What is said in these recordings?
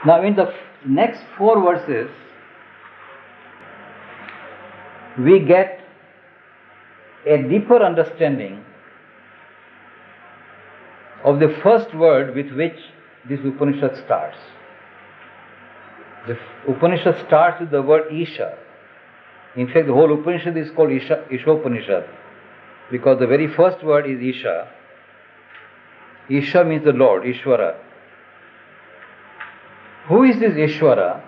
Now in the next 4 verses, we get a deeper understanding of the first word with which this Upanishad starts. The Upanishad starts with the word Isha. In fact, the whole Upanishad is called Isha Upanishad because the very first word is Isha. Isha means the Lord, Ishvara. Who is this Ishvara?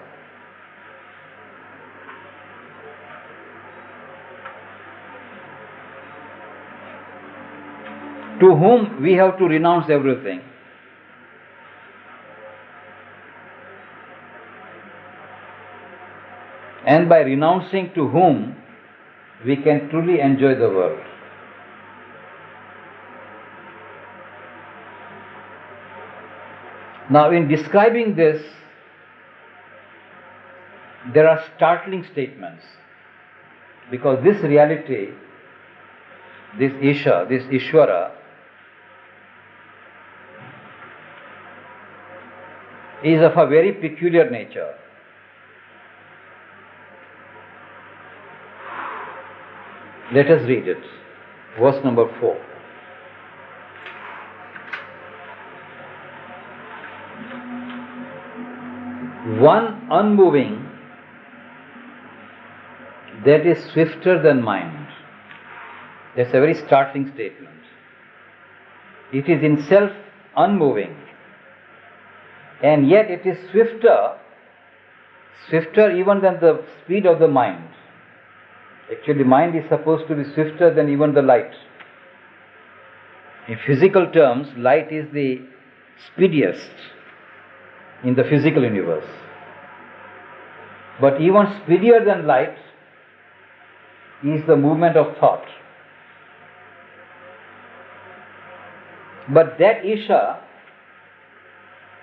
To whom we have to renounce everything. And by renouncing to whom, we can truly enjoy the world. Now, in describing this, there are startling statements because this reality, this Isha, this Ishvara, is of a very peculiar nature. Let us read it. Verse number 4. One unmoving that is swifter than mind. That's a very startling statement. It is in self unmoving, and yet it is swifter even than the speed of the mind. Actually, mind is supposed to be swifter than even the light. In physical terms, light is the speediest in the physical universe. But even speedier than light is the movement of thought. But that Isha,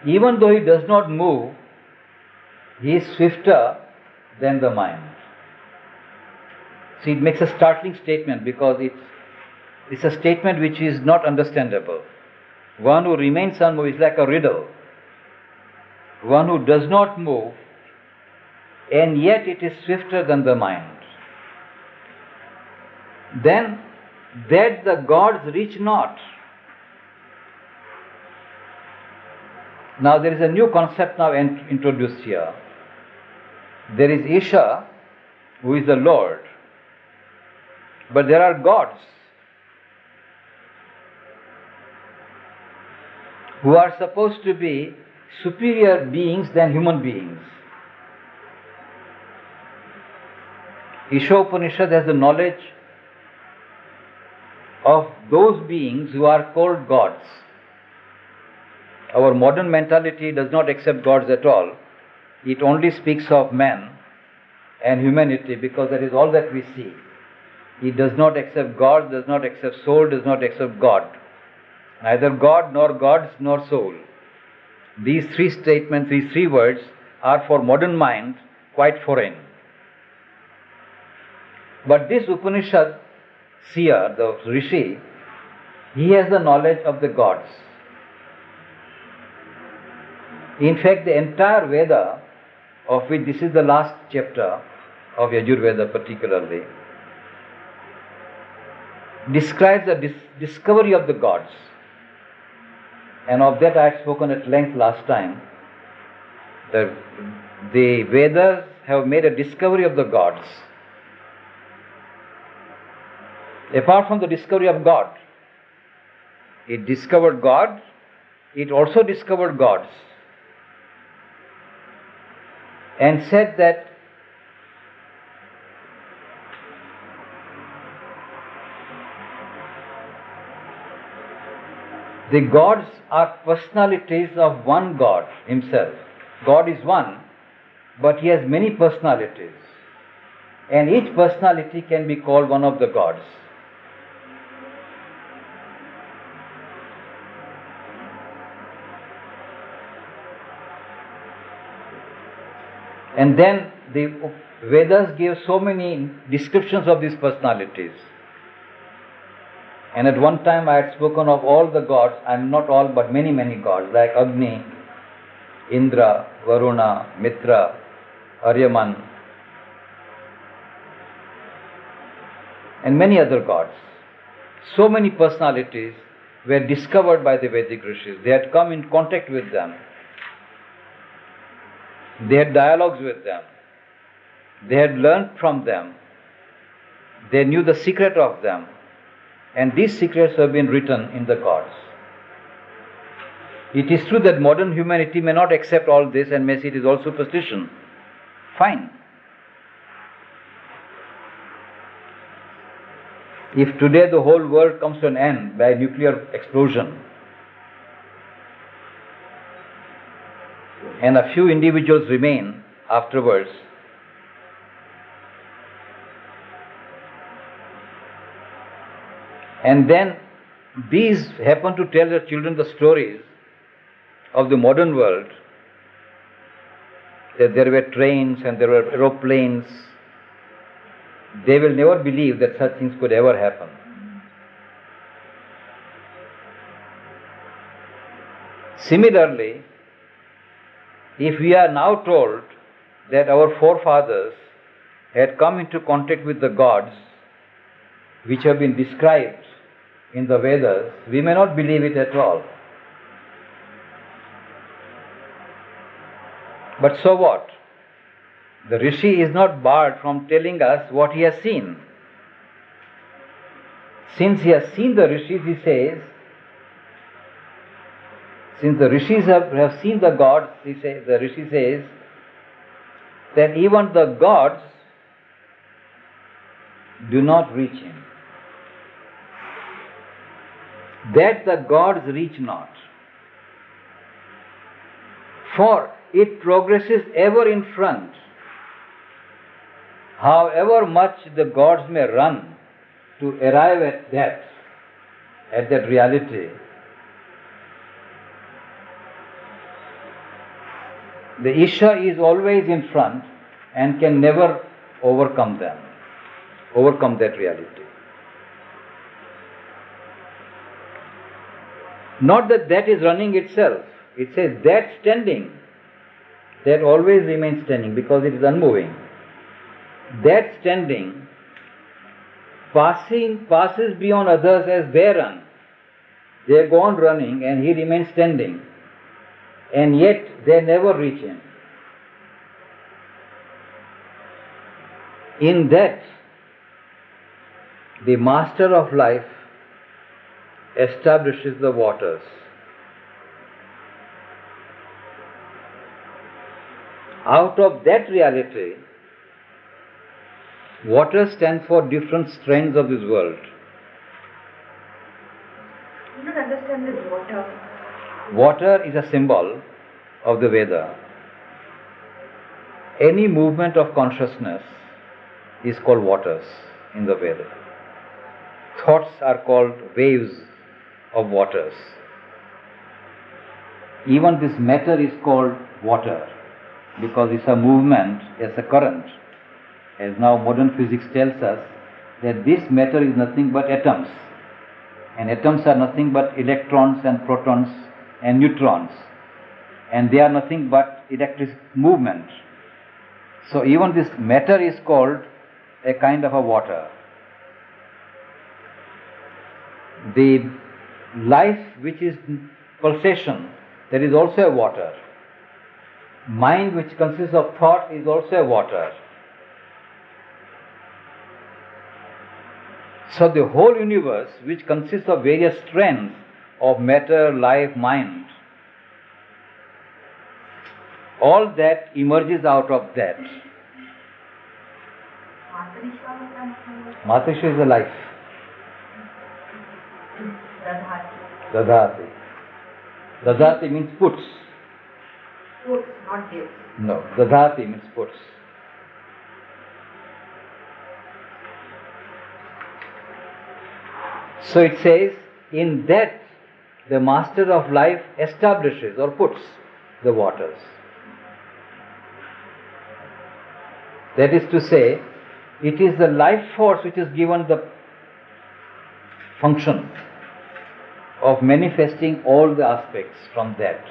even though he does not move, he is swifter than the mind. See, it makes a startling statement because it's a statement which is not understandable. One who remains unmoved is like a riddle. One who does not move, and yet it is swifter than the mind. Then, that the gods reach not. Now there is a new concept now introduced here. There is Isha, who is the Lord, but there are gods who are supposed to be superior beings than human beings. Isha Upanishad has the knowledge of those beings who are called gods. Our modern mentality does not accept gods at all. It only speaks of man and humanity because that is all that we see. It does not accept God, does not accept soul, does not accept God. Neither God, nor gods, nor soul. These 3 statements, these 3 words are for modern mind quite foreign. But this Upanishad seer, the Rishi, he has the knowledge of the gods. In fact, the entire Veda, of which this is the last chapter of Yajurveda particularly, describes the discovery of the gods. And of that I had spoken at length last time. The Vedas have made a discovery of the gods. Apart from the discovery of God, it discovered God, it also discovered gods. And said that the gods are personalities of one God himself. God is one, but he has many personalities. And each personality can be called one of the gods. And then the Vedas give so many descriptions of these personalities. And at one time I had spoken of all the gods, and not all but many gods, like Agni, Indra, Varuna, Mitra, Aryaman, and many other gods. So many personalities were discovered by the Vedic rishis. They had come in contact with them. They had dialogues with them. They had learned from them. They knew the secret of them. And these secrets have been written in the gods. It is true that modern humanity may not accept all this and may see it is all superstition. Fine. If today the whole world comes to an end by a nuclear explosion, and a few individuals remain afterwards, and then these happen to tell their children the stories of the modern world, that there were trains and there were aeroplanes, they will never believe that such things could ever happen. Similarly, if we are now told that our forefathers had come into contact with the gods which have been described in the Vedas, we may not believe it at all. But so what? The Rishi is not barred from telling us what he has seen. Since he has seen the Rishis, he says, since the Rishis have seen the gods, the Rishi says, that even the gods do not reach him. That the gods reach not. For it progresses ever in front. However much the gods may run to arrive at that reality, the Isha is always in front and can never overcome that reality. Not that is running itself. It says that standing, that always remains standing because it is unmoving. That standing passes beyond others as they run. They go on running and he remains standing, and yet they never reach him. In that, the master of life establishes the waters. Out of that reality, water stands for different strands of this world. I do not understand this water. Water is a symbol of the Veda. Any movement of consciousness is called waters in the Veda. Thoughts are called waves of waters. Even this matter is called water because it's a movement, it's a current. As now modern physics tells us that this matter is nothing but atoms. And atoms are nothing but electrons and protons and neutrons. And they are nothing but electric movement. So even this matter is called a kind of a water. The life which is pulsation, that is also a water. Mind which consists of thought is also a water. So the whole universe, which consists of various strands of matter, life, mind, all that emerges out of that. Matrisha is the life. Dadhati. Dadhati means puts. Puts, not gives. No, Dadhati means puts. So it says, in that the master of life establishes or puts the waters. That is to say, it is the life force which is given the function of manifesting all the aspects from that.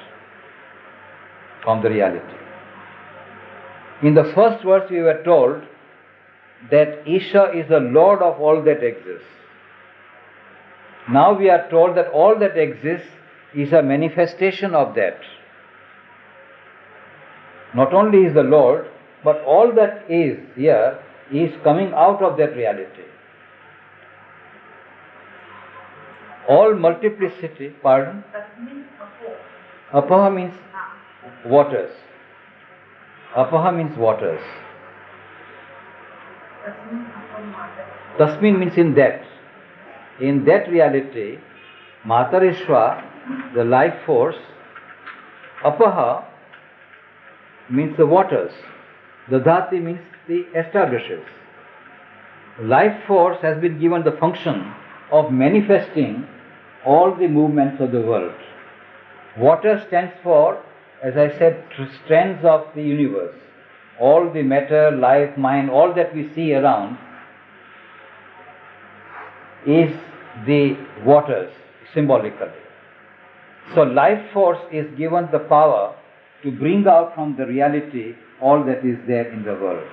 from the reality. In the first verse we were told that Isha is the Lord of all that exists. Now we are told that all that exists is a manifestation of that. Not only is the Lord, but all that is here is coming out of that reality. All multiplicity, pardon? Apaha means waters. Apaha means waters. Tasmin means in that. In that reality, Matarishwa, the life force, Apaha means the waters. Dadhati means the establishes. Life force has been given the function of manifesting all the movements of the world. Water stands for, as I said, strands of the universe. All the matter, life, mind, all that we see around is the waters, symbolically. So life force is given the power to bring out from the reality all that is there in the world.